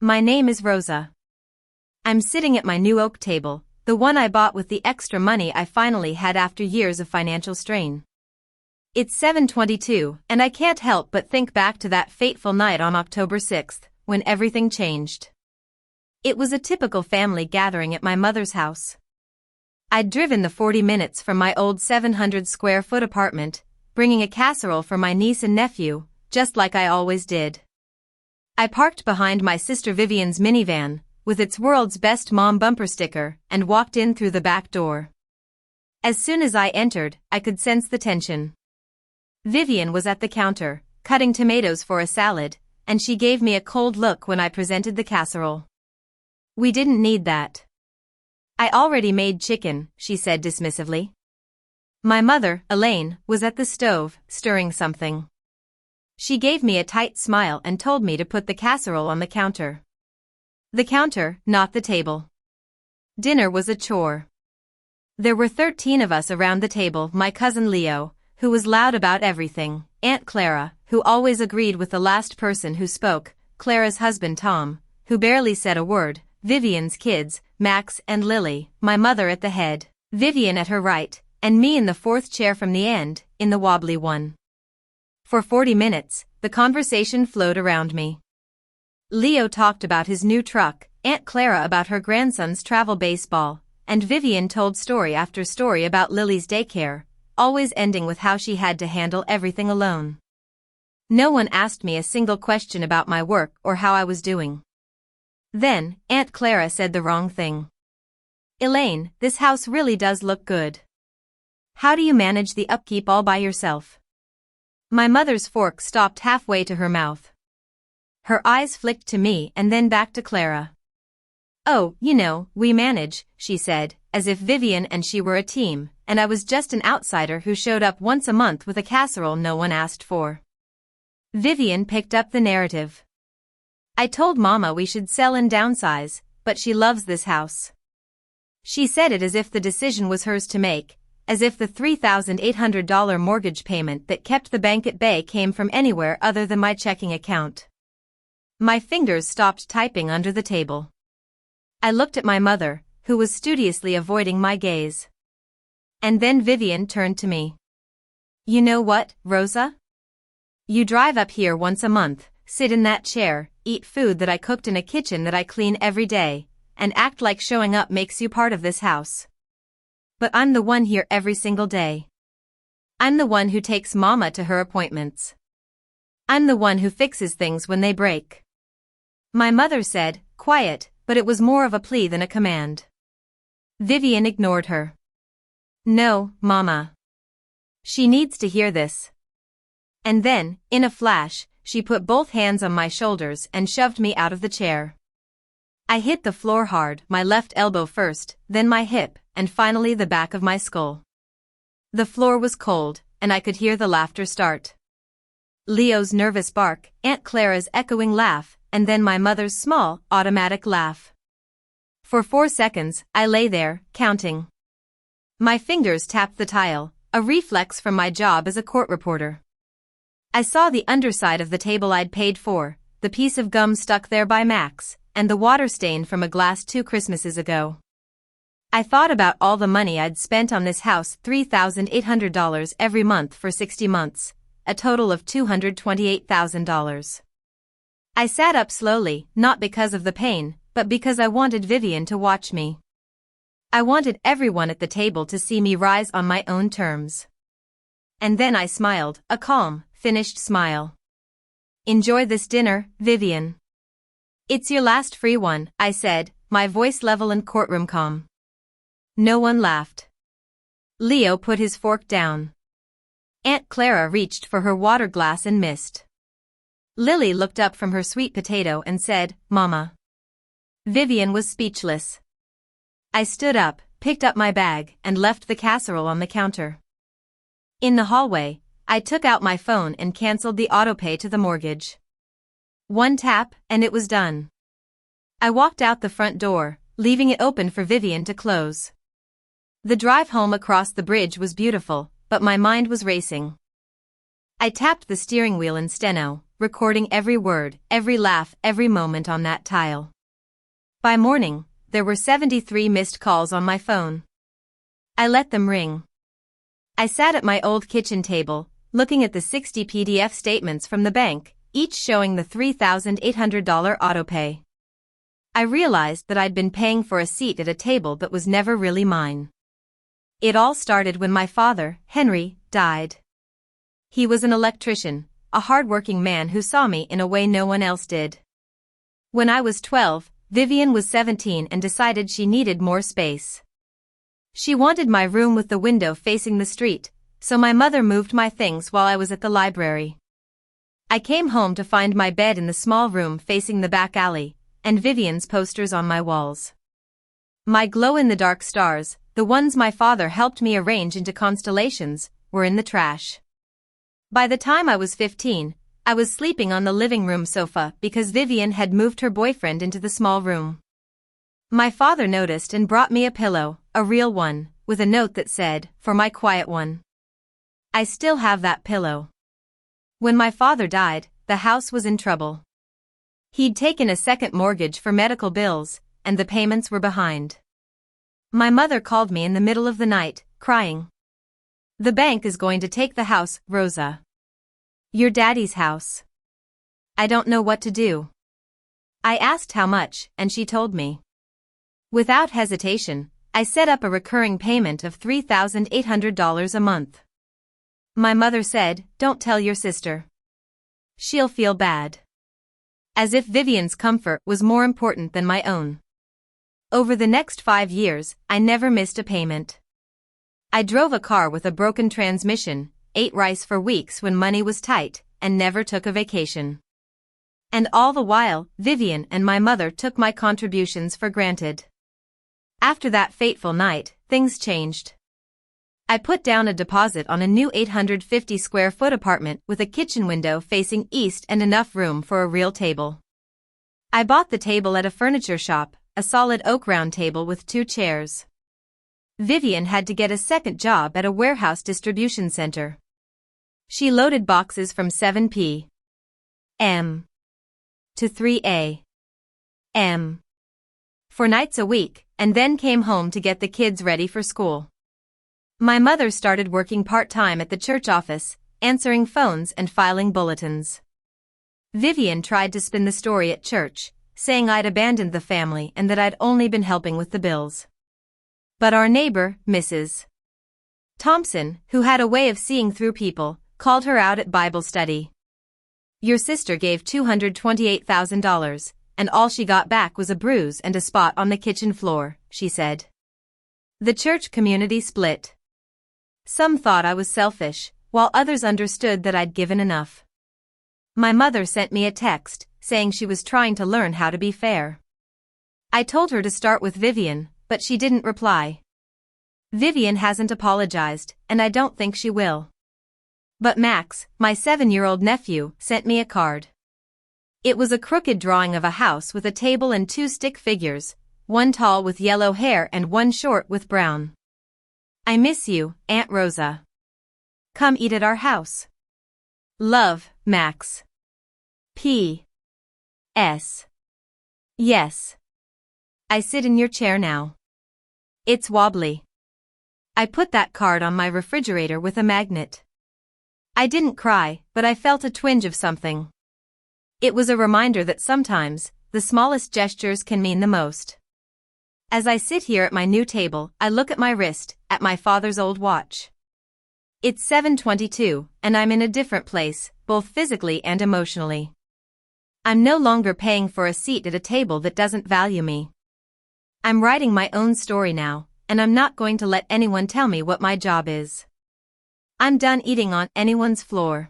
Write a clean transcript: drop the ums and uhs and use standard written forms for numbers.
My name is Rosa. I'm sitting at my new oak table, the one I bought with the extra money I finally had after years of financial strain. It's 7:22, and I can't help but think back to that fateful night on October 6th, when everything changed. It was a typical family gathering at my mother's house. I'd driven the 40 minutes from my old 700-square-foot apartment, bringing a casserole for my niece and nephew, just like I always did. I parked behind my sister Vivian's minivan, with its World's Best Mom bumper sticker, and walked in through the back door. As soon as I entered, I could sense the tension. Vivian was at the counter, cutting tomatoes for a salad, and she gave me a cold look when I presented the casserole. "We didn't need that. I already made chicken," she said dismissively. My mother, Elaine, was at the stove, stirring something. She gave me a tight smile and told me to put the casserole on the counter. The counter, not the table. Dinner was a chore. There were 13 of us around the table: my cousin Leo, who was loud about everything, Aunt Clara, who always agreed with the last person who spoke, Clara's husband Tom, who barely said a word, Vivian's kids, Max and Lily, my mother at the head, Vivian at her right, and me in the fourth chair from the end, in the wobbly one. For 40 minutes, the conversation flowed around me. Leo talked about his new truck, Aunt Clara about her grandson's travel baseball, and Vivian told story after story about Lily's daycare, always ending with how she had to handle everything alone. No one asked me a single question about my work or how I was doing. Then, Aunt Clara said the wrong thing. "Elaine, this house really does look good. How do you manage the upkeep all by yourself?" My mother's fork stopped halfway to her mouth. Her eyes flicked to me and then back to Clara. "Oh, we manage," she said, as if Vivian and she were a team, and I was just an outsider who showed up once a month with a casserole no one asked for. Vivian picked up the narrative. "I told Mama we should sell and downsize, but she loves this house." She said it as if the decision was hers to make, as if the $3,800 mortgage payment that kept the bank at bay came from anywhere other than my checking account. My fingers stopped typing under the table. I looked at my mother, who was studiously avoiding my gaze. And then Vivian turned to me. "You know what, Rosa? You drive up here once a month, sit in that chair, eat food that I cooked in a kitchen that I clean every day, and act like showing up makes you part of this house. But I'm the one here every single day. I'm the one who takes Mama to her appointments. I'm the one who fixes things when they break." My mother said, quiet, but it was more of a plea than a command. Vivian ignored her. "No, Mama. She needs to hear this." And then, in a flash, she put both hands on my shoulders and shoved me out of the chair. I hit the floor hard, my left elbow first, then my hip, and finally the back of my skull. The floor was cold, and I could hear the laughter start. Leo's nervous bark, Aunt Clara's echoing laugh, and then my mother's small, automatic laugh. For 4 seconds, I lay there, counting. My fingers tapped the tile, a reflex from my job as a court reporter. I saw the underside of the table I'd paid for, the piece of gum stuck there by Max, and the water stain from a glass 2 Christmases ago. I thought about all the money I'd spent on this house, $3,800 every month for 60 months, a total of $228,000. I sat up slowly, not because of the pain, but because I wanted Vivian to watch me. I wanted everyone at the table to see me rise on my own terms. And then I smiled, a calm, finished smile. "Enjoy this dinner, Vivian. It's your last free one," I said, my voice level and courtroom calm. No one laughed. Leo put his fork down. Aunt Clara reached for her water glass and missed. Lily looked up from her sweet potato and said, "Mama." Vivian was speechless. I stood up, picked up my bag, and left the casserole on the counter. In the hallway, I took out my phone and canceled the autopay to the mortgage. One tap, and it was done. I walked out the front door, leaving it open for Vivian to close. The drive home across the bridge was beautiful, but my mind was racing. I tapped the steering wheel in steno, recording every word, every laugh, every moment on that tile. By morning, there were 73 missed calls on my phone. I let them ring. I sat at my old kitchen table, looking at the 60 PDF statements from the bank, each showing the $3,800 autopay. I realized that I'd been paying for a seat at a table that was never really mine. It all started when my father, Henry, died. He was an electrician, a hard-working man who saw me in a way no one else did. When I was 12, Vivian was 17 and decided she needed more space. She wanted my room with the window facing the street, so my mother moved my things while I was at the library. I came home to find my bed in the small room facing the back alley, and Vivian's posters on my walls. My glow-in-the-dark stars, the ones my father helped me arrange into constellations, were in the trash. By the time I was 15, I was sleeping on the living room sofa because Vivian had moved her boyfriend into the small room. My father noticed and brought me a pillow, a real one, with a note that said, "For my quiet one." I still have that pillow. When my father died, the house was in trouble. He'd taken a second mortgage for medical bills, and the payments were behind. My mother called me in the middle of the night, crying. "The bank is going to take the house, Rosa. Your daddy's house. I don't know what to do." I asked how much, and she told me. Without hesitation, I set up a recurring payment of $3,800 a month. My mother said, "Don't tell your sister. She'll feel bad." As if Vivian's comfort was more important than my own. Over the next 5 years, I never missed a payment. I drove a car with a broken transmission, ate rice for weeks when money was tight, and never took a vacation. And all the while, Vivian and my mother took my contributions for granted. After that fateful night, things changed. I put down a deposit on a new 850 square foot apartment with a kitchen window facing east and enough room for a real table. I bought the table at a furniture shop, a solid oak round table with 2 chairs. Vivian had to get a second job at a warehouse distribution center. She loaded boxes from 7 p.m. to 3 a.m. for nights a week, and then came home to get the kids ready for school. My mother started working part-time at the church office, answering phones and filing bulletins. Vivian tried to spin the story at church, saying I'd abandoned the family and that I'd only been helping with the bills. But our neighbor, Mrs. Thompson, who had a way of seeing through people, called her out at Bible study. "Your sister gave $228,000, and all she got back was a bruise and a spot on the kitchen floor," she said. The church community split. Some thought I was selfish, while others understood that I'd given enough. My mother sent me a text, saying she was trying to learn how to be fair. I told her to start with Vivian, but she didn't reply. Vivian hasn't apologized, and I don't think she will. But Max, my 7-year-old nephew, sent me a card. It was a crooked drawing of a house with a table and 2 stick figures, one tall with yellow hair and one short with brown. "I miss you, Aunt Rosa. Come eat at our house. Love, Max. P.S. Yes. I sit in your chair now. It's wobbly." I put that card on my refrigerator with a magnet. I didn't cry, but I felt a twinge of something. It was a reminder that sometimes, the smallest gestures can mean the most. As I sit here at my new table, I look at my wrist, at my father's old watch. It's 7:22, and I'm in a different place, both physically and emotionally. I'm no longer paying for a seat at a table that doesn't value me. I'm writing my own story now, and I'm not going to let anyone tell me what my job is. I'm done eating on anyone's floor.